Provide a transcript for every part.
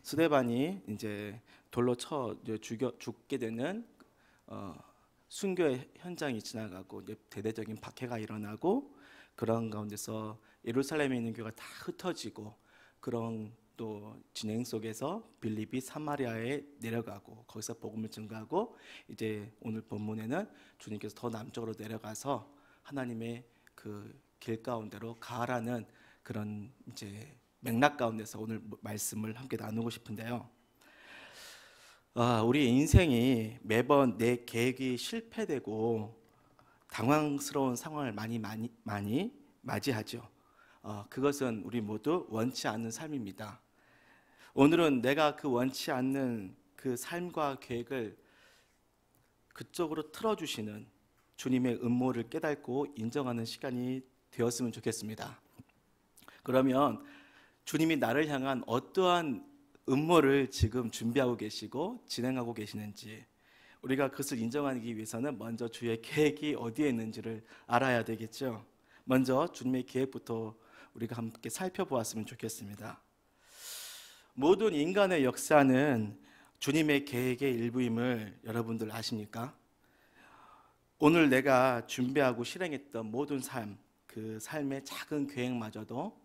스데반이 이제 돌로 쳐 이제 죽게 되는 순교의 현장이 지나가고 이제 대대적인 박해가 일어나고 그런 가운데서 예루살렘에 있는 교회가 다 흩어지고 그런 또 진행 속에서 빌립이 사마리아에 내려가고 거기서 복음을 증거하고 이제 오늘 본문에는 주님께서 더 남쪽으로 내려가서 하나님의 그 길 가운데로 가라는 그런 이제 맥락 가운데서 오늘 말씀을 함께 나누고 싶은데요. 우리 인생이 매번 내 계획이 실패되고 당황스러운 상황을 많이 맞이하죠. 그것은 우리 모두 원치 않는 삶입니다. 오늘은 내가 그 원치 않는 그 삶과 계획을 그쪽으로 틀어주시는 주님의 음모를 깨닫고 인정하는 시간이 되었으면 좋겠습니다. 그러면 주님이 나를 향한 어떠한 음모를 지금 준비하고 계시고 진행하고 계시는지 우리가 그것을 인정하기 위해서는 먼저 주의 계획이 어디에 있는지를 알아야 되겠죠. 먼저 주님의 계획부터 우리가 함께 살펴보았으면 좋겠습니다. 모든 인간의 역사는 주님의 계획의 일부임을 여러분들 아십니까? 오늘 내가 준비하고 실행했던 모든 삶, 그 삶의 작은 계획마저도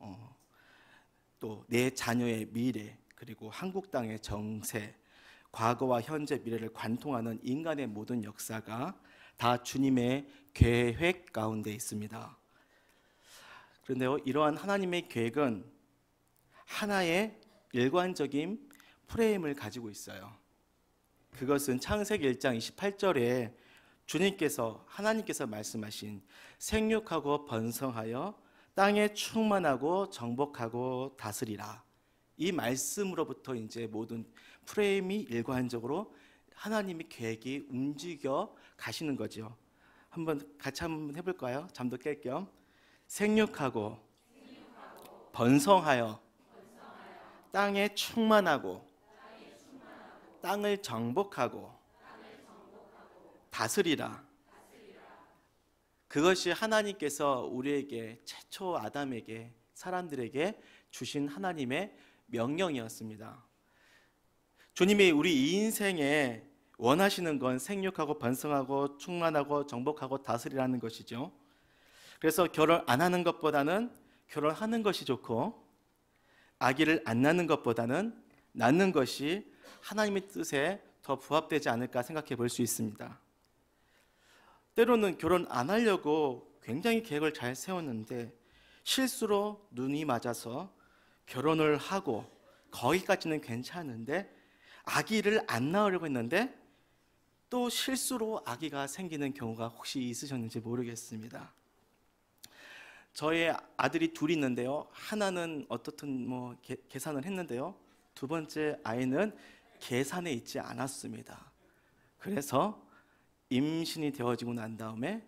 또 내 자녀의 미래, 그리고 한국 땅의 정세, 과거와 현재 미래를 관통하는 인간의 모든 역사가 다 주님의 계획 가운데 있습니다. 그런데요, 이러한 하나님의 계획은 하나의 일관적인 프레임을 가지고 있어요. 그것은 창세기 1장 28절에 하나님께서 말씀하신 생육하고 번성하여 땅에 충만하고 정복하고 다스리라, 이 말씀으로부터 이제 모든 프레임이 일관적으로 하나님의 계획이 움직여 가시는 거죠. 같이 한번 해볼까요? 잠도 깰 겸. 생육하고 번성하여 땅에 충만하고 땅을 정복하고 다스리라. 그것이 하나님께서 우리에게 최초 아담에게, 사람들에게 주신 하나님의 명령이었습니다. 주님이 우리 이 인생에 원하시는 건 생육하고 번성하고 충만하고 정복하고 다스리라는 것이죠. 그래서 결혼 안 하는 것보다는 결혼하는 것이 좋고, 아기를 안 낳는 것보다는 낳는 것이 하나님의 뜻에 더 부합되지 않을까 생각해 볼 수 있습니다. 때로는 결혼 안 하려고 굉장히 계획을 잘 세웠는데 실수로 눈이 맞아서 결혼을 하고 거기까지는 괜찮은데 아기를 안 낳으려고 했는데 또 실수로 아기가 생기는 경우가 혹시 있으셨는지 모르겠습니다. 저의 아들이 둘이 있는데요, 하나는 어떻든 계산을 했는데요, 두 번째 아이는 계산에 있지 않았습니다. 그래서 임신이 되어지고 난 다음에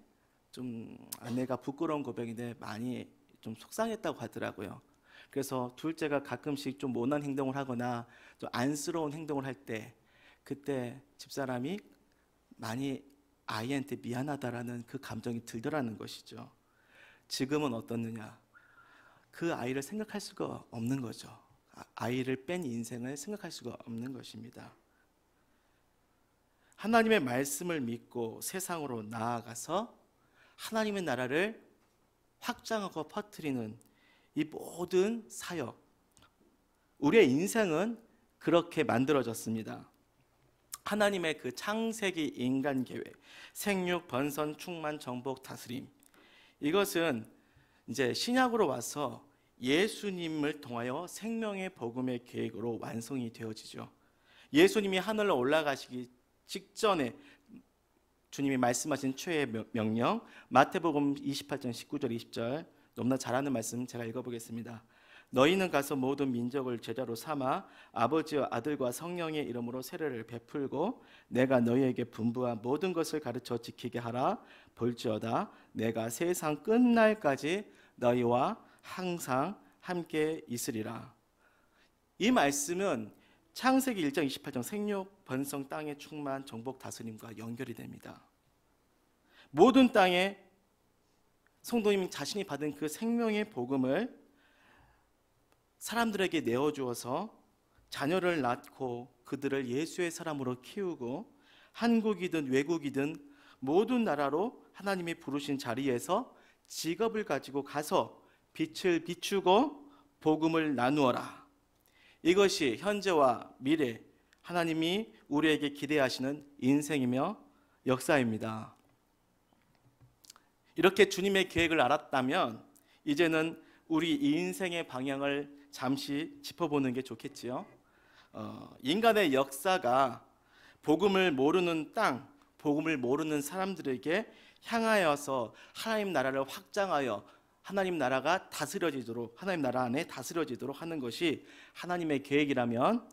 좀 아내가 부끄러운 고백인데 많이 좀 속상했다고 하더라고요. 그래서 둘째가 가끔씩 좀 모난 행동을 하거나 좀 안쓰러운 행동을 할 때 그때 집사람이 많이 아이한테 미안하다라는 그 감정이 들더라는 것이죠. 지금은 어떻느냐? 그 아이를 생각할 수가 없는 거죠. 아이를 뺀 인생을 생각할 수가 없는 것입니다. 하나님의 말씀을 믿고 세상으로 나아가서 하나님의 나라를 확장하고 퍼뜨리는 이 모든 사역, 우리의 인생은 그렇게 만들어졌습니다. 하나님의 그 창세기 인간 계획, 생육, 번성, 충만, 정복, 다스림, 이것은 이제 신약으로 와서 예수님을 통하여 생명의 복음의 계획으로 완성이 되어지죠. 예수님이 하늘로 올라가시기 직전에 주님이 말씀하신 최후의 명령, 마태복음 28장 19절 20절, 너무나 잘 아는 말씀 제가 읽어보겠습니다. 너희는 가서 모든 민족을 제자로 삼아 아버지와 아들과 성령의 이름으로 세례를 베풀고 내가 너희에게 분부한 모든 것을 가르쳐 지키게 하라. 볼지어다 내가 세상 끝날까지 너희와 항상 함께 있으리라. 이 말씀은 창세기 1장 28장 생육, 번성, 땅의 충만, 정복, 다스림과 연결이 됩니다. 모든 땅에 성도님 자신이 받은 그 생명의 복음을 사람들에게 내어주어서 자녀를 낳고 그들을 예수의 사람으로 키우고 한국이든 외국이든 모든 나라로 하나님이 부르신 자리에서 직업을 가지고 가서 빛을 비추고 복음을 나누어라. 이것이 현재와 미래 하나님이 우리에게 기대하시는 인생이며 역사입니다. 이렇게 주님의 계획을 알았다면 이제는 우리 인생의 방향을 잠시 짚어보는 게 좋겠지요. 인간의 역사가 복음을 모르는 땅, 복음을 모르는 사람들에게 향하여서 하나님 나라를 확장하여 하나님 나라가 다스려지도록, 하나님 나라 안에 다스려지도록 하는 것이 하나님의 계획이라면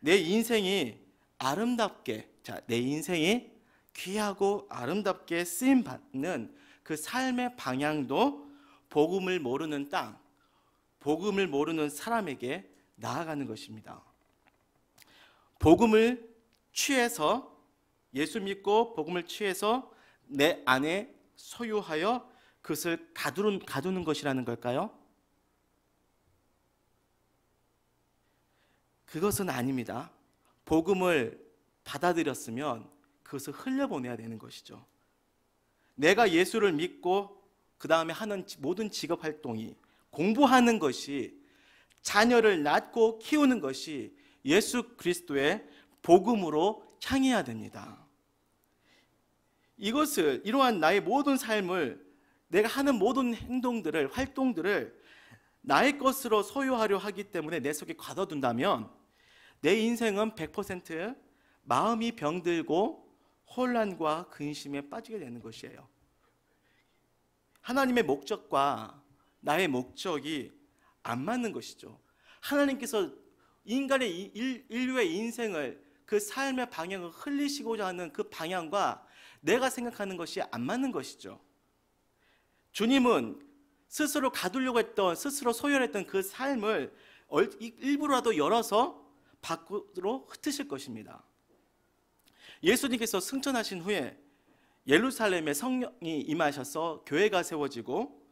내 인생이 아름답게, 내 인생이 귀하고 아름답게 쓰임 받는 그 삶의 방향도 복음을 모르는 땅, 복음을 모르는 사람에게 나아가는 것입니다. 복음을 취해서, 예수 믿고 복음을 취해서 내 안에 소유하여 그것을 가두는 것이라는 걸까요? 그것은 아닙니다. 복음을 받아들였으면 그것을 흘려보내야 되는 것이죠. 내가 예수를 믿고 그 다음에 하는 모든 직업 활동이, 공부하는 것이, 자녀를 낳고 키우는 것이 예수 그리스도의 복음으로 향해야 됩니다. 이러한 나의 모든 삶을, 내가 하는 모든 행동들을, 활동들을 나의 것으로 소유하려 하기 때문에 내 속에 가둬둔다면 내 인생은 100% 마음이 병들고 혼란과 근심에 빠지게 되는 것이에요. 하나님의 목적과 나의 목적이 안 맞는 것이죠. 하나님께서 인간의 인류의 인생을, 그 삶의 방향을 흘리시고자 하는 그 방향과 내가 생각하는 것이 안 맞는 것이죠. 주님은 스스로 가두려고 했던, 스스로 소멸했던 그 삶을 일부라도 열어서 밖으로 흩으실 것입니다. 예수님께서 승천하신 후에 예루살렘에 성령이 임하셔서 교회가 세워지고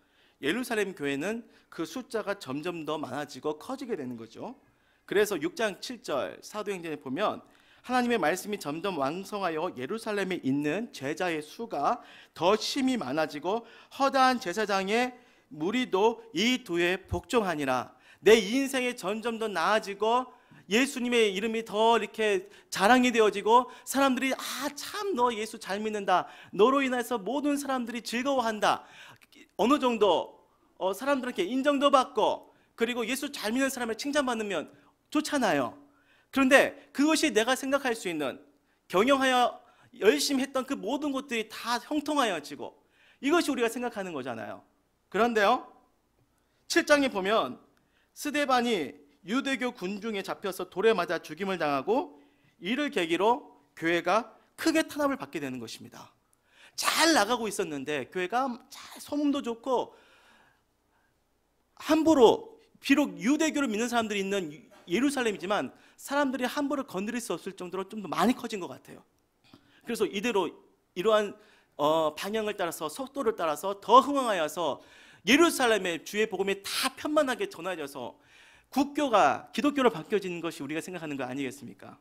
예루살렘 교회는 그 숫자가 점점 더 많아지고 커지게 되는 거죠. 그래서 6장 7절 사도행전에 보면 하나님의 말씀이 점점 왕성하여 예루살렘에 있는 제자의 수가 더 심히 많아지고 허다한 제사장의 무리도 이 도에 복종하니라. 내 인생이 점점 더 나아지고 예수님의 이름이 더 이렇게 자랑이 되어지고 사람들이 참 너 예수 잘 믿는다, 너로 인해서 모든 사람들이 즐거워한다, 어느 정도 사람들에게 인정도 받고 그리고 예수 잘 믿는 사람을 칭찬받으면 좋잖아요. 그런데 그것이 내가 생각할 수 있는, 경영하여 열심히 했던 그 모든 것들이 다 형통하여지고 이것이 우리가 생각하는 거잖아요. 그런데요, 7장에 보면 스데반이 유대교 군중에 잡혀서 돌에 맞아 죽임을 당하고 이를 계기로 교회가 크게 탄압을 받게 되는 것입니다. 잘 나가고 있었는데 교회가 잘 소문도 좋고 함부로, 비록 유대교를 믿는 사람들이 있는 예루살렘이지만 사람들이 함부로 건드릴 수 없을 정도로 좀 더 많이 커진 것 같아요. 그래서 이대로 이러한 방향을 따라서, 속도를 따라서 더 흥황하여서 예루살렘의 주의 복음이 다 편만하게 전해져서 국교가 기독교로 바뀌어지는 것이 우리가 생각하는 거 아니겠습니까?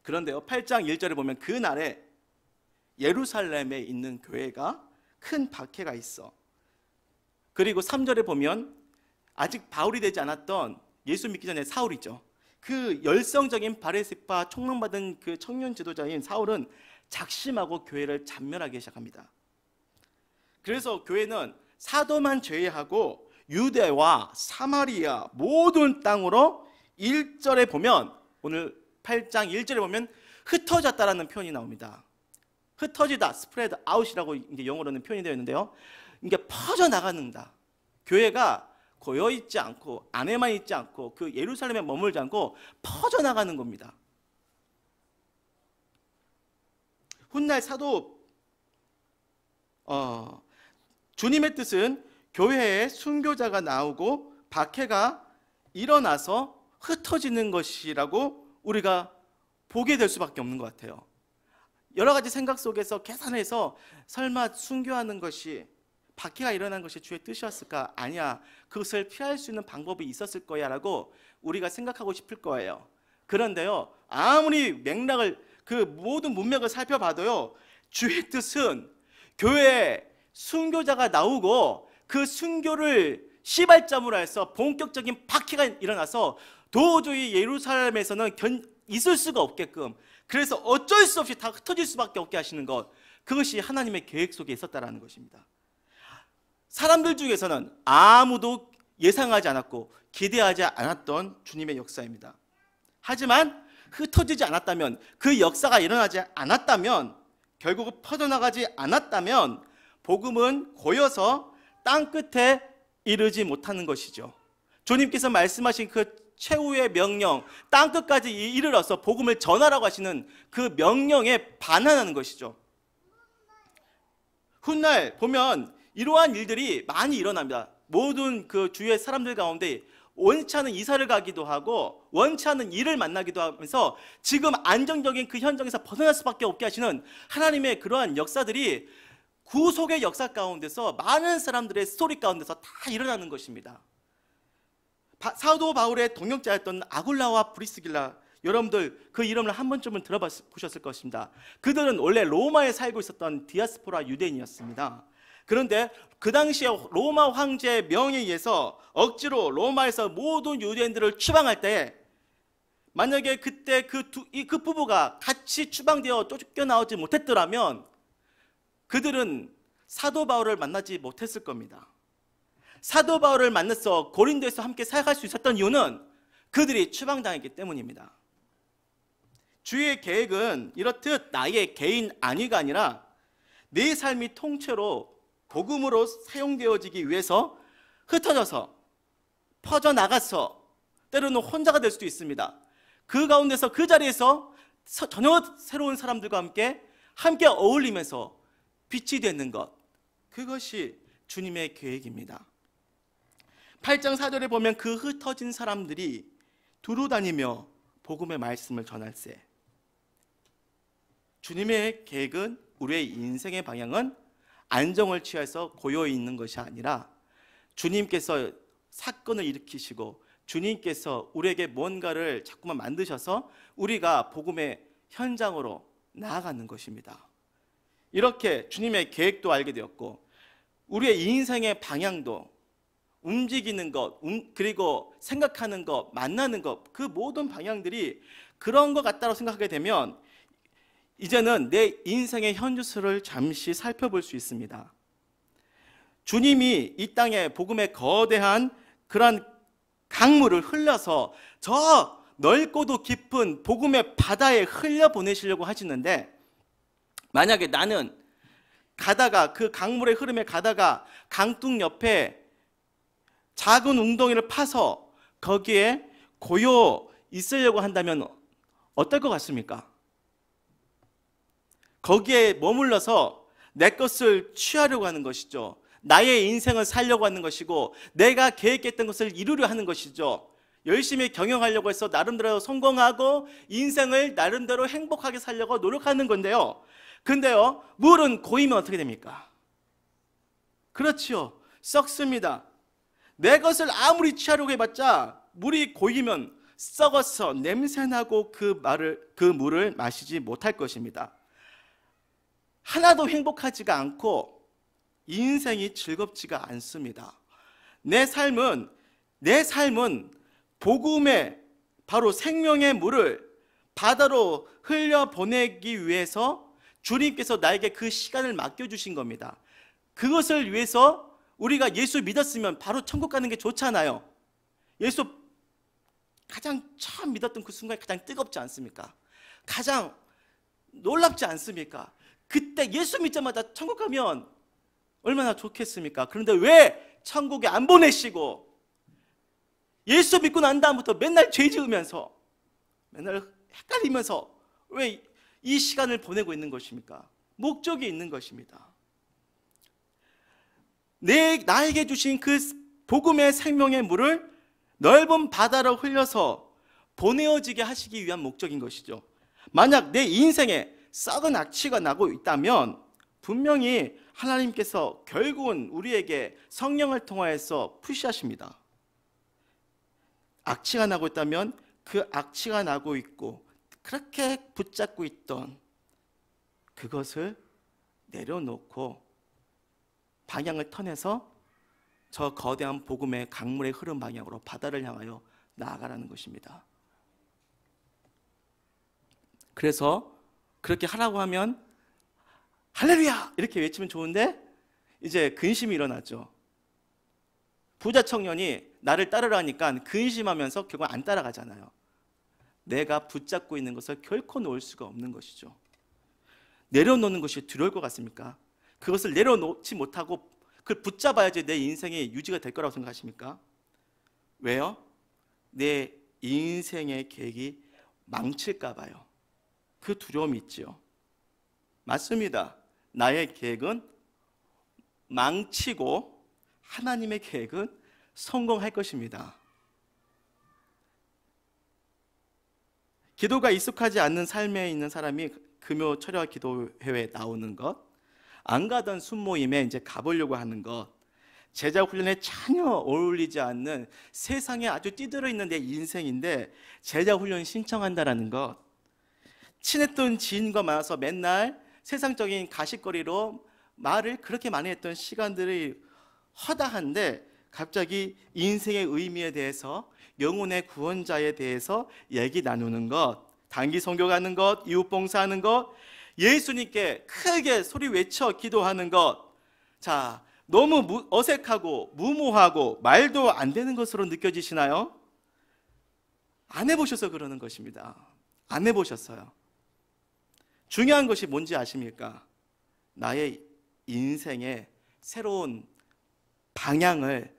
그런데요, 8장 1절에 보면 그날에 예루살렘에 있는 교회가 큰 박해가 있어. 그리고 3절에 보면 아직 바울이 되지 않았던, 예수 믿기 전에 사울이죠. 그 열성적인 바리새파 총명받은 그 청년 지도자인 사울은 작심하고 교회를 잔멸하기 시작합니다. 그래서 교회는 사도만 제외하고 유대와 사마리아 모든 땅으로 1절에 보면, 오늘 8장 1절에 보면 흩어졌다라는 표현이 나옵니다. 흩어지다, 스프레드 아웃이라고 이제 영어로는 표현이 되어 있는데요, 이게 퍼져나가는다. 교회가 고여있지 않고 안에만 있지 않고 그 예루살렘에 머물지 않고 퍼져나가는 겁니다. 훗날 주님의 뜻은 교회에 순교자가 나오고 박해가 일어나서 흩어지는 것이라고 우리가 보게 될 수밖에 없는 것 같아요. 여러 가지 생각 속에서 계산해서 설마 순교하는 것이, 박해가 일어난 것이 주의 뜻이었을까? 아니야. 그것을 피할 수 있는 방법이 있었을 거야 라고 우리가 생각하고 싶을 거예요. 그런데요, 아무리 맥락을, 그 모든 문맥을 살펴봐도요, 주의 뜻은 교회에 순교자가 나오고 그 순교를 시발점으로 해서 본격적인 박해가 일어나서 도저히 예루살렘에서는 있을 수가 없게끔, 그래서 어쩔 수 없이 다 흩어질 수밖에 없게 하시는 것, 그것이 하나님의 계획 속에 있었다라는 것입니다. 사람들 중에서는 아무도 예상하지 않았고 기대하지 않았던 주님의 역사입니다. 하지만 흩어지지 않았다면, 그 역사가 일어나지 않았다면, 결국 퍼져나가지 않았다면 복음은 고여서 땅 끝에 이르지 못하는 것이죠. 주님께서 말씀하신 그 최후의 명령, 땅 끝까지 이르러서 복음을 전하라고 하시는 그 명령에 반환하는 것이죠. 훗날 보면 이러한 일들이 많이 일어납니다. 모든 그 주위의 사람들 가운데 원치 않은 이사를 가기도 하고 원치 않은 일을 만나기도 하면서 지금 안정적인 그 현장에서 벗어날 수밖에 없게 하시는 하나님의 그러한 역사들이 구속의 역사 가운데서 많은 사람들의 스토리 가운데서 다 일어나는 것입니다. 사도 바울의 동역자였던 아굴라와 브리스길라, 여러분들 그 이름을 한 번쯤은 들어보셨을 것입니다. 그들은 원래 로마에 살고 있었던 디아스포라 유대인이었습니다. 그런데 그 당시에 로마 황제의 명에 의해서 억지로 로마에서 모든 유대인들을 추방할 때, 만약에 그때 그 부부가 같이 추방되어 쫓겨나오지 못했더라면 그들은 사도 바울을 만나지 못했을 겁니다. 사도 바울을 만나서 고린도에서 함께 사역할 수 있었던 이유는 그들이 추방당했기 때문입니다. 주의 계획은 이렇듯 나의 개인 안위가 아니라 내 삶이 통째로 복음으로 사용되어지기 위해서 흩어져서 퍼져나가서 때로는 혼자가 될 수도 있습니다. 그 가운데서 그 자리에서 전혀 새로운 사람들과 함께 어울리면서 빛이 되는 것, 그것이 주님의 계획입니다. 8장 4절에 보면 그 흩어진 사람들이 두루 다니며 복음의 말씀을 전할세. 주님의 계획은, 우리의 인생의 방향은 안정을 취해서 고요히 있는 것이 아니라 주님께서 사건을 일으키시고 주님께서 우리에게 뭔가를 자꾸만 만드셔서 우리가 복음의 현장으로 나아가는 것입니다. 이렇게 주님의 계획도 알게 되었고 우리의 인생의 방향도, 움직이는 것, 그리고 생각하는 것, 만나는 것, 그 모든 방향들이 그런 것 같다고 생각하게 되면 이제는 내 인생의 현주소를 잠시 살펴볼 수 있습니다. 주님이 이 땅에 복음의 거대한 그러한 강물을 흘려서 저 넓고도 깊은 복음의 바다에 흘려보내시려고 하시는데, 만약에 나는 가다가 그 강물의 흐름에 가다가 강둑 옆에 작은 웅덩이를 파서 거기에 고요 있으려고 한다면 어떨 것 같습니까? 거기에 머물러서 내 것을 취하려고 하는 것이죠. 나의 인생을 살려고 하는 것이고 내가 계획했던 것을 이루려 하는 것이죠. 열심히 경영하려고 해서 나름대로 성공하고 인생을 나름대로 행복하게 살려고 노력하는 건데요. 근데요, 물은 고이면 어떻게 됩니까? 그렇죠. 썩습니다. 내 것을 아무리 취하려고 해봤자 물이 고이면 썩어서 냄새나고 그 물을 마시지 못할 것입니다. 하나도 행복하지가 않고 인생이 즐겁지가 않습니다. 내 삶은 복음의 바로 생명의 물을 바다로 흘려보내기 위해서 주님께서 나에게 그 시간을 맡겨주신 겁니다. 그것을 위해서 우리가 예수 믿었으면 바로 천국 가는 게 좋잖아요. 예수 가장 처음 믿었던 그 순간이 가장 뜨겁지 않습니까? 가장 놀랍지 않습니까? 그때 예수 믿자마자 천국 가면 얼마나 좋겠습니까? 그런데 왜 천국에 안 보내시고 예수 믿고 난 다음부터 맨날 죄 지으면서 맨날 헷갈리면서 왜 이 시간을 보내고 있는 것입니까? 목적이 있는 것입니다. 나에게 주신 그 복음의 생명의 물을 넓은 바다로 흘려서 보내어지게 하시기 위한 목적인 것이죠. 만약 내 인생에 썩은 악취가 나고 있다면 분명히 하나님께서 결국은 우리에게 성령을 통하여서 푸시하십니다. 악취가 나고 있다면 그 악취가 나고 있고 그렇게 붙잡고 있던 그것을 내려놓고 방향을 턴해서 저 거대한 복음의 강물의 흐름 방향으로 바다를 향하여 나아가라는 것입니다. 그래서 그렇게 하라고 하면 할렐루야! 이렇게 외치면 좋은데 이제 근심이 일어나죠. 부자 청년이 나를 따르라니까 근심하면서 결국 안 따라가잖아요. 내가 붙잡고 있는 것을 결코 놓을 수가 없는 것이죠. 내려놓는 것이 두려울 것 같습니까? 그것을 내려놓지 못하고 그걸 붙잡아야지 내 인생이 유지가 될 거라고 생각하십니까? 왜요? 내 인생의 계획이 망칠까 봐요. 그 두려움이 있죠. 맞습니다. 나의 계획은 망치고 하나님의 계획은 성공할 것입니다. 기도가 익숙하지 않는 삶에 있는 사람이 금요 철야 기도회에 나오는 것, 안 가던 순모임에 이제 가보려고 하는 것, 제자 훈련에 전혀 어울리지 않는 세상에 아주 찌들어 있는 내 인생인데 제자 훈련 신청한다라는 것, 친했던 지인과 만나서 맨날 세상적인 가십거리로 말을 그렇게 많이 했던 시간들이 허다한데 갑자기 인생의 의미에 대해서, 영혼의 구원자에 대해서 얘기 나누는 것, 단기 선교 가는 것, 이웃 봉사하는 것, 예수님께 크게 소리 외쳐 기도하는 것, 자, 너무 어색하고 무모하고 말도 안 되는 것으로 느껴지시나요? 안 해보셔서 그러는 것입니다. 안 해보셨어요. 중요한 것이 뭔지 아십니까? 나의 인생의 새로운 방향을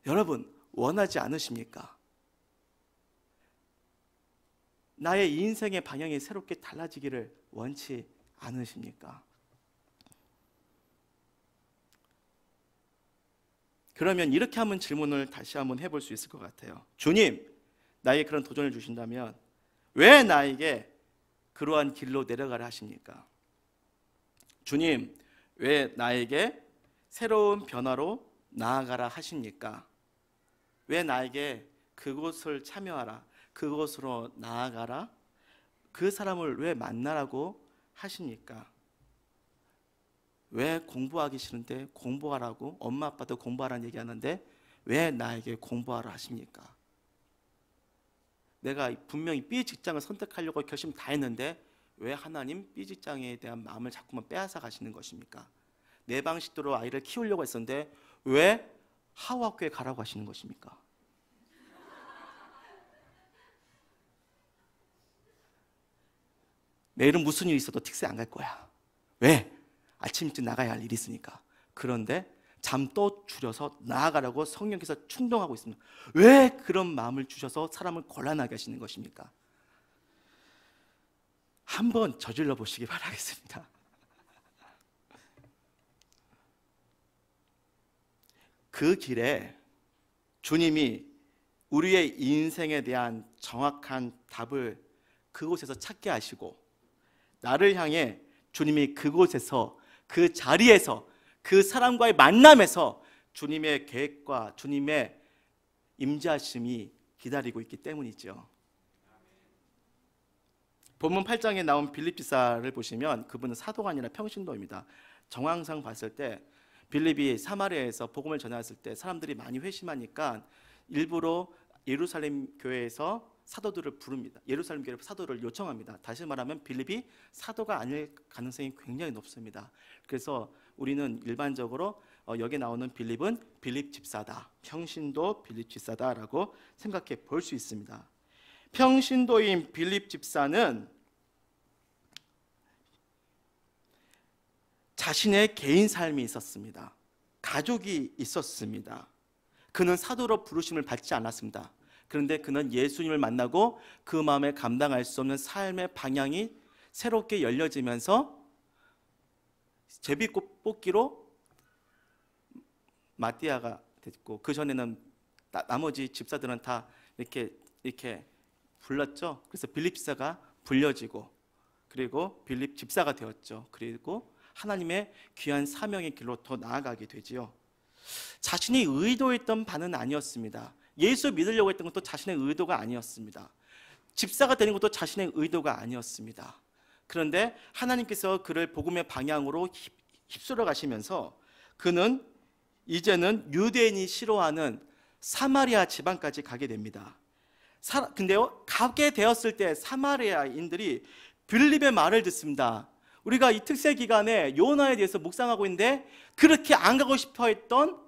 여러분 원하지 않으십니까? 나의 인생의 방향이 새롭게 달라지기를 원치 않으십니까? 그러면 이렇게 한번 질문을 다시 한번 해볼 수 있을 것 같아요. 주님, 나에게 그런 도전을 주신다면 왜 나에게 그러한 길로 내려가라 하십니까? 주님, 왜 나에게 새로운 변화로 나아가라 하십니까? 왜 나에게 그곳을 참여하라, 그곳으로 나아가라, 그 사람을 왜 만나라고 하십니까? 왜 공부하기 싫은데 공부하라고, 엄마 아빠도 공부하라는 얘기하는데 왜 나에게 공부하라 하십니까? 내가 분명히 B 직장을 선택하려고 결심 다 했는데 왜 하나님 B 직장에 대한 마음을 자꾸만 빼앗아 가시는 것입니까? 내 방식대로 아이를 키우려고 했었는데 왜 하와학교에 가라고 하시는 것입니까? 내일은 무슨 일이 있어도 틱스에 안 갈 거야. 왜? 아침 일찍 나가야 할 일이 있으니까. 그런데 잠 또 줄여서 나아가라고 성령께서 충동하고 있습니다. 왜 그런 마음을 주셔서 사람을 곤란하게 하시는 것입니까? 한번 저질러 보시기 바라겠습니다. 그 길에 주님이 우리의 인생에 대한 정확한 답을 그곳에서 찾게 하시고, 나를 향해 주님이 그곳에서, 그 자리에서, 그 사람과의 만남에서 주님의 계획과 주님의 임재하심이 기다리고 있기 때문이죠. 본문 8장에 나온 빌립 지사를 보시면 그분은 사도가 아니라 평신도입니다. 정황상 봤을 때 빌립이 사마리아에서 복음을 전했을 때 사람들이 많이 회심하니까 일부러 예루살렘 교회에서 사도들을 부릅니다. 예루살렘 교회 사도를 요청합니다. 다시 말하면 빌립이 사도가 아닐 가능성이 굉장히 높습니다. 그래서 우리는 일반적으로 여기 나오는 빌립은 빌립 집사다, 평신도 빌립 집사다라고 생각해 볼 수 있습니다. 평신도인 빌립 집사는 자신의 개인 삶이 있었습니다. 가족이 있었습니다. 그는 사도로 부르심을 받지 않았습니다. 그런데 그는 예수님을 만나고 그 마음에 감당할 수 없는 삶의 방향이 새롭게 열려지면서 제비꽃 뽑기로 마띠아가 됐고, 그 전에는 나머지 집사들은 다 이렇게 불렀죠. 그래서 빌립 집사가 불려지고, 그리고 빌립 집사가 되었죠. 그리고 하나님의 귀한 사명의 길로 더 나아가게 되지요. 자신이 의도했던 바는 아니었습니다. 예수 믿으려고 했던 것도 자신의 의도가 아니었습니다. 집사가 되는 것도 자신의 의도가 아니었습니다. 그런데 하나님께서 그를 복음의 방향으로 휩쓸어 가시면서 그는 이제는 유대인이 싫어하는 사마리아 지방까지 가게 됩니다. 근데요, 가게 되었을 때 사마리아인들이 빌립의 말을 듣습니다. 우리가 이 특세 기간에 요나에 대해서 묵상하고 있는데 그렇게 안 가고 싶어 했던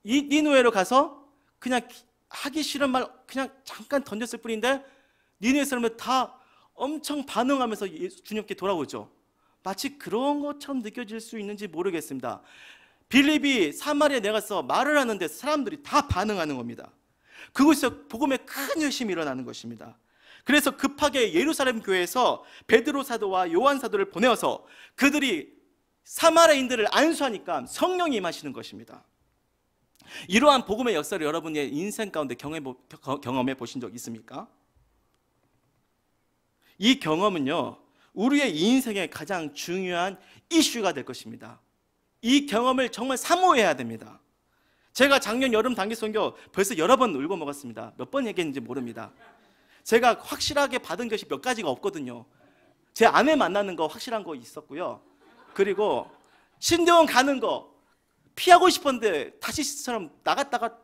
이 니느웨로 가서 그냥 하기 싫은 말 그냥 잠깐 던졌을 뿐인데 니느웨 사람들 다 엄청 반응하면서 주님께 돌아오죠. 마치 그런 것처럼 느껴질 수 있는지 모르겠습니다. 빌립이 사마리아에 내가서 말을 하는데 사람들이 다 반응하는 겁니다. 그곳에서 복음에 큰 열심이 일어나는 것입니다. 그래서 급하게 예루살렘 교회에서 베드로 사도와 요한 사도를 보내어서 그들이 사마리아인들을 안수하니까 성령이 임하시는 것입니다. 이러한 복음의 역사를 여러분의 인생 가운데 경험해 보신 적 있습니까? 이 경험은요, 우리의 인생의 가장 중요한 이슈가 될 것입니다. 이 경험을 정말 사모해야 됩니다. 제가 작년 여름 단기 선교 벌써 여러 번 울고 먹었습니다. 몇 번 얘기했는지 모릅니다. 제가 확실하게 받은 것이 몇 가지가 없거든요. 제 아내 만나는 거 확실한 거 있었고요. 그리고 신대원 가는 거 피하고 싶었는데 다시 처럼 나갔다가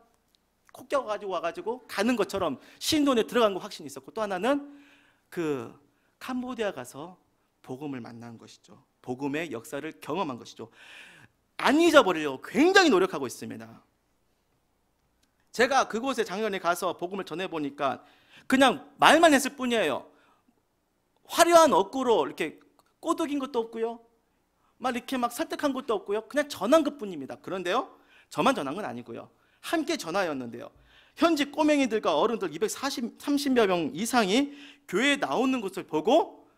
콕 껴가지고 와가지고 가는 것처럼 신대원에 들어간 거 확신이 있었고, 또 하나는 그 캄보디아 가서 복음을 만난 것이죠. 복음의 역사를 경험한 것이죠. 안 잊어버리려고 굉장히 노력하고 있습니다. 제가 그곳에 작년에 가서 복음을 전해보니까 그냥 말만 했을 뿐이에요. 화려한 어구로 이렇게 꼬드긴 것도 없고요, 막 이렇게 막 설득한 것도 없고요, 그냥 전한 것뿐입니다. 그런데요, 저만 전한 건 아니고요, 함께 전하였는데요, 현지 꼬맹이들과 어른들 230여 명 이상이 교회에 나오는 것을 보고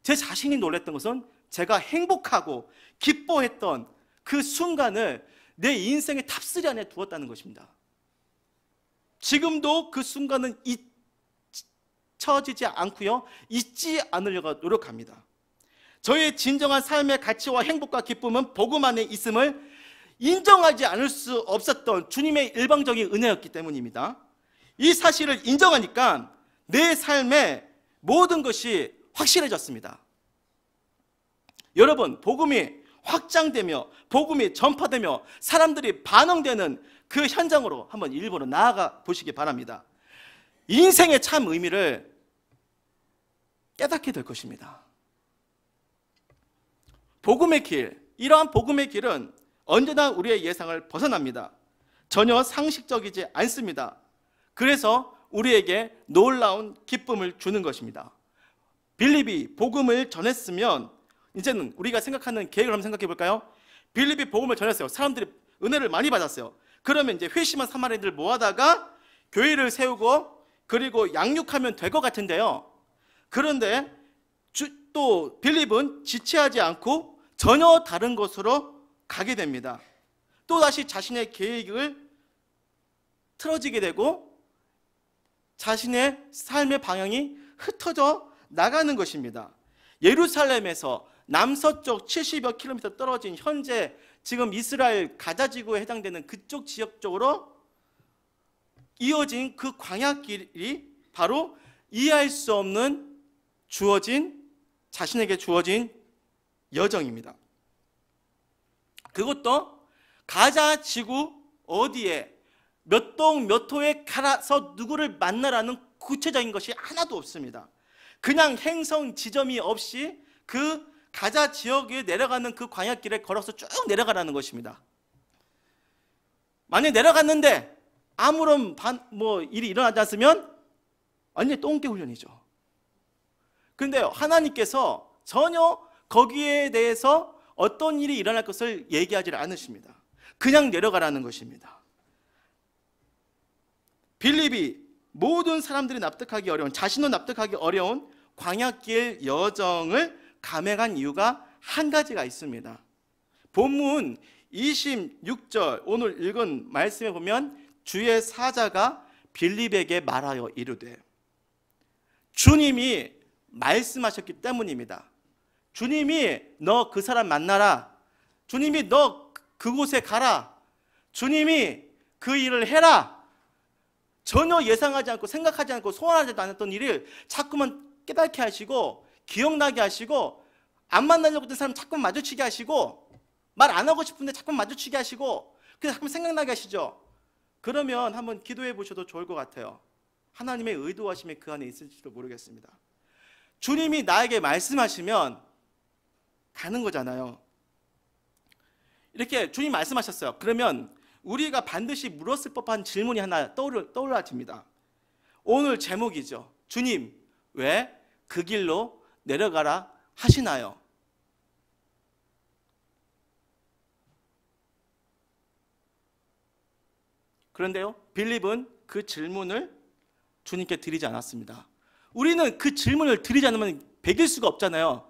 제 자신이 놀랐던 것은 제가 행복하고 기뻐했던 그 순간을 내 인생의 탑3 안에 두었다는 것입니다. 지금도 그 순간은 잊혀지지 않고요, 잊지 않으려고 노력합니다. 저의 진정한 삶의 가치와 행복과 기쁨은 복음 안에 있음을 인정하지 않을 수 없었던 주님의 일방적인 은혜였기 때문입니다. 이 사실을 인정하니까 내 삶의 모든 것이 확실해졌습니다. 여러분, 복음이 확장되며 복음이 전파되며 사람들이 반응되는 그 현장으로 한번 일부러 나아가 보시기 바랍니다. 인생의 참 의미를 깨닫게 될 것입니다. 복음의 길, 이러한 복음의 길은 언제나 우리의 예상을 벗어납니다. 전혀 상식적이지 않습니다. 그래서 우리에게 놀라운 기쁨을 주는 것입니다. 빌립이 복음을 전했으면 이제는 우리가 생각하는 계획을 한번 생각해 볼까요? 빌립이 복음을 전했어요. 사람들이 은혜를 많이 받았어요. 그러면 이제 회심한 사마리아인들을 모아다가 교회를 세우고 그리고 양육하면 될 것 같은데요, 그런데 또 빌립은 지체하지 않고 전혀 다른 곳으로 가게 됩니다. 또다시 자신의 계획을 틀어지게 되고 자신의 삶의 방향이 흩어져 나가는 것입니다. 예루살렘에서 남서쪽 70여 킬로미터 떨어진 현재 지금 이스라엘 가자지구에 해당되는 그쪽 지역 쪽으로 이어진 그 광야길이 바로 이해할 수 없는 자신에게 주어진 여정입니다. 그것도 가자지구 어디에 몇 동 몇 호에 가서 누구를 만나라는 구체적인 것이 하나도 없습니다. 그냥 행성 지점이 없이 그 가자 지역에 내려가는 그 광야길에 걸어서 쭉 내려가라는 것입니다. 만약에 내려갔는데 아무런 일이 일어나지 않으면 완전히 똥개 훈련이죠. 그런데 하나님께서 전혀 거기에 대해서 어떤 일이 일어날 것을 얘기하지 않으십니다. 그냥 내려가라는 것입니다. 빌립이 모든 사람들이 납득하기 어려운, 자신도 납득하기 어려운 광야길 여정을 감행한 이유가 한 가지가 있습니다. 본문 26절 오늘 읽은 말씀에 보면 주의 사자가 빌립에게 말하여 이르되, 주님이 말씀하셨기 때문입니다. 주님이 너 그 사람 만나라. 주님이 너 그곳에 가라. 주님이 그 일을 해라. 전혀 예상하지 않고 생각하지 않고 소원하지도 않았던 일을 자꾸만 깨닫게 하시고 기억나게 하시고 안 만나려고 했던 사람 자꾸만 마주치게 하시고 말 안 하고 싶은데 자꾸만 마주치게 하시고 그래서 자꾸만 생각나게 하시죠. 그러면 한번 기도해 보셔도 좋을 것 같아요. 하나님의 의도하심이 그 안에 있을지도 모르겠습니다. 주님이 나에게 말씀하시면 가는 거잖아요. 이렇게 주님 말씀하셨어요. 그러면 우리가 반드시 물었을 법한 질문이 하나 떠올라집니다. 오늘 제목이죠. 주님, 왜 그 길로 내려가라 하시나요? 그런데요, 빌립은 그 질문을 주님께 드리지 않았습니다. 우리는 그 질문을 드리지 않으면 배길 수가 없잖아요.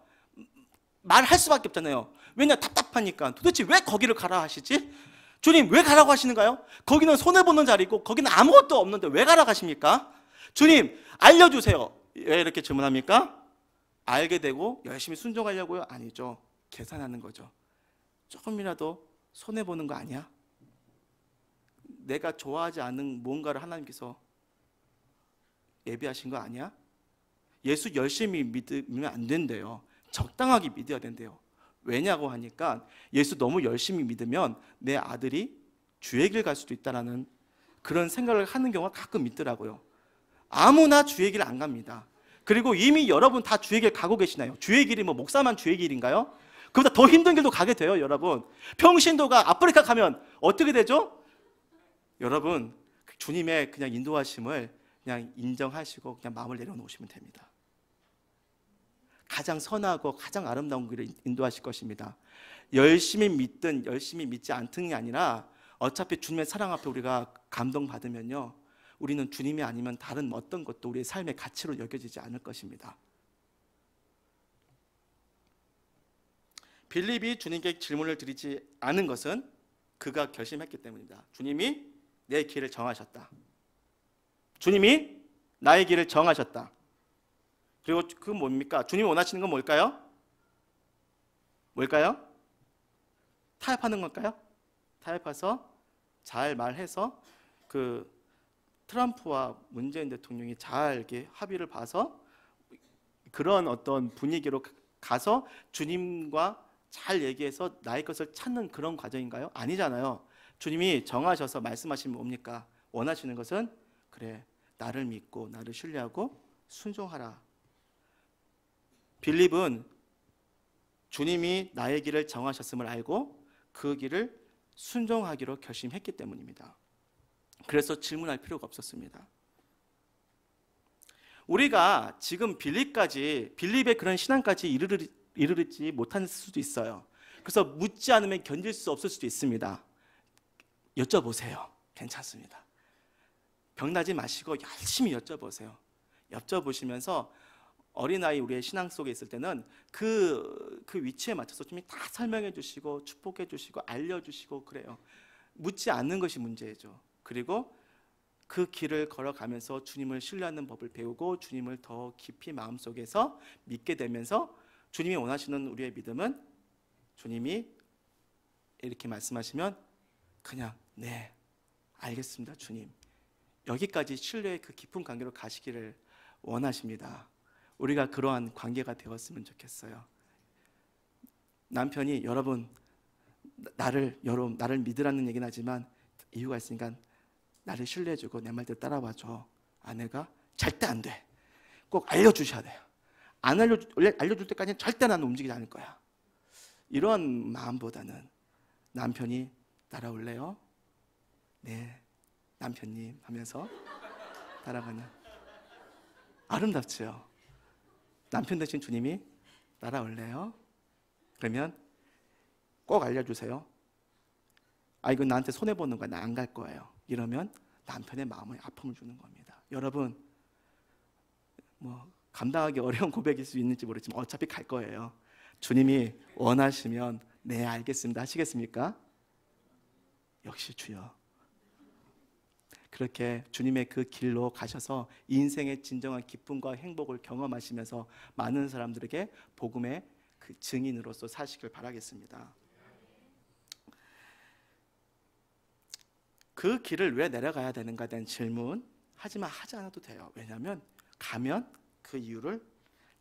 말할 수밖에 없잖아요. 왜냐? 답답하니까. 도대체 왜 거기를 가라 하시지? 주님, 왜 가라고 하시는가요? 거기는 손해보는 자리고 거기는 아무것도 없는데 왜 가라고 하십니까? 주님, 알려주세요. 왜 이렇게 질문합니까? 알게 되고 열심히 순종하려고요? 아니죠. 계산하는 거죠. 조금이라도 손해보는 거 아니야? 내가 좋아하지 않는 뭔가를 하나님께서 예비하신 거 아니야? 예수 열심히 믿으면 안 된대요. 적당하게 믿어야 된대요. 왜냐고 하니까 예수 너무 열심히 믿으면 내 아들이 주의 길 갈 수도 있다라는 그런 생각을 하는 경우가 가끔 있더라고요. 아무나 주의 길 안 갑니다. 그리고 이미 여러분 다 주의 길 가고 계시나요? 주의 길이 뭐 목사만 주의 길인가요? 그보다 더 힘든 길도 가게 돼요, 여러분. 평신도가 아프리카 가면 어떻게 되죠? 여러분, 주님의 그냥 인도하심을 그냥 인정하시고 그냥 마음을 내려놓으시면 됩니다. 가장 선하고 가장 아름다운 길을 인도하실 것입니다. 열심히 믿든 열심히 믿지 않든이 아니라 어차피 주님의 사랑 앞에 우리가 감동받으면요, 우리는 주님이 아니면 다른 어떤 것도 우리의 삶의 가치로 여겨지지 않을 것입니다. 빌립이 주님께 질문을 드리지 않은 것은 그가 결심했기 때문입니다. 주님이 내 길을 정하셨다. 주님이 나의 길을 정하셨다. 그리고 그건 뭡니까? 주님이 원하시는 건 뭘까요? 뭘까요? 타협하는 걸까요? 타협해서 잘 말해서 그 트럼프와 문재인 대통령이 잘 이렇게 합의를 봐서 그런 어떤 분위기로 가서 주님과 잘 얘기해서 나의 것을 찾는 그런 과정인가요? 아니잖아요. 주님이 정하셔서 말씀하시면 뭡니까? 원하시는 것은 그래, 나를 믿고 나를 신뢰하고 순종하라. 빌립은 주님이 나의 길을 정하셨음을 알고 그 길을 순종하기로 결심했기 때문입니다. 그래서 질문할 필요가 없었습니다. 우리가 지금 빌립의 그런 신앙까지 이르지 못할 수도 있어요. 그래서 묻지 않으면 견딜 수 없을 수도 있습니다. 여쭤보세요. 괜찮습니다. 병나지 마시고 열심히 여쭤보세요. 여쭤보시면서 어린아이 우리의 신앙 속에 있을 때는 그 위치에 맞춰서 주님이 다 설명해 주시고 축복해 주시고 알려주시고 그래요. 묻지 않는 것이 문제죠. 그리고 그 길을 걸어가면서 주님을 신뢰하는 법을 배우고 주님을 더 깊이 마음속에서 믿게 되면서 주님이 원하시는 우리의 믿음은 주님이 이렇게 말씀하시면 그냥 네, 알겠습니다, 주님. 여기까지 신뢰의 그 깊은 관계로 가시기를 원하십니다. 우리가 그러한 관계가 되었으면 좋겠어요. 남편이 여러분 나를 믿으라는 얘기는 하지만 이유가 있으니까 나를 신뢰해주고 내 말대로 따라와줘. 아내가 절대 안 돼. 꼭 알려주셔야 돼요. 안 알려줄 때까지는 절대 나는 움직이지 않을 거야. 이런 마음보다는 남편이 따라올래요? 네, 남편님 하면서 따라가는 아름답죠. 남편 대신 주님이 따라올래요? 그러면 꼭 알려주세요. 아, 이건 나한테 손해보는 거야. 나 안 갈 거예요. 이러면 남편의 마음에 아픔을 주는 겁니다. 여러분, 뭐 감당하기 어려운 고백일 수 있는지 모르지만 어차피 갈 거예요. 주님이 원하시면 네, 알겠습니다 하시겠습니까? 역시 주여. 그렇게 주님의 그 길로 가셔서 인생의 진정한 기쁨과 행복을 경험하시면서 많은 사람들에게 복음의 그 그 증인으로서 사시길 바라겠습니다. 그 길을 왜 내려가야 되는가에 대한 질문 하지만 하지 않아도 돼요. 왜냐하면 가면 그 이유를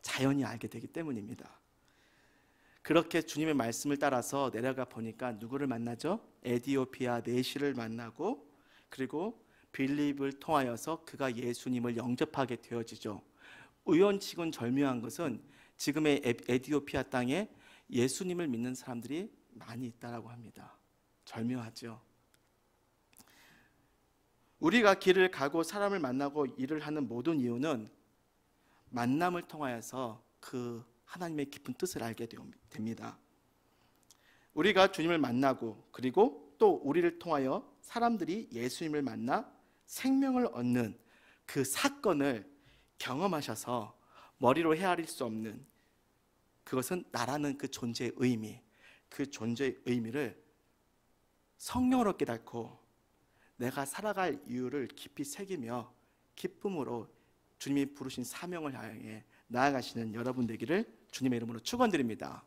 자연히 알게 되기 때문입니다. 그렇게 주님의 말씀을 따라서 내려가 보니까 누구를 만나죠? 에디오피아 내시를 만나고 그리고 빌립을 통하여서 그가 예수님을 영접하게 되어지죠. 우연치곤 절묘한 것은 지금의 에디오피아 땅에 예수님을 믿는 사람들이 많이 있다라고 합니다. 절묘하죠. 우리가 길을 가고 사람을 만나고 일을 하는 모든 이유는 만남을 통하여서 그 하나님의 깊은 뜻을 알게 됩니다. 우리가 주님을 만나고 그리고 또 우리를 통하여 사람들이 예수님을 만나 생명을 얻는 그 사건을 경험하셔서 머리로 헤아릴 수 없는, 그것은 나라는 그 존재의 의미, 그 존재의 의미를 성령으로 깨닫고 내가 살아갈 이유를 깊이 새기며 기쁨으로 주님이 부르신 사명을 향해 나아가시는 여러분 되기를 주님의 이름으로 축원드립니다.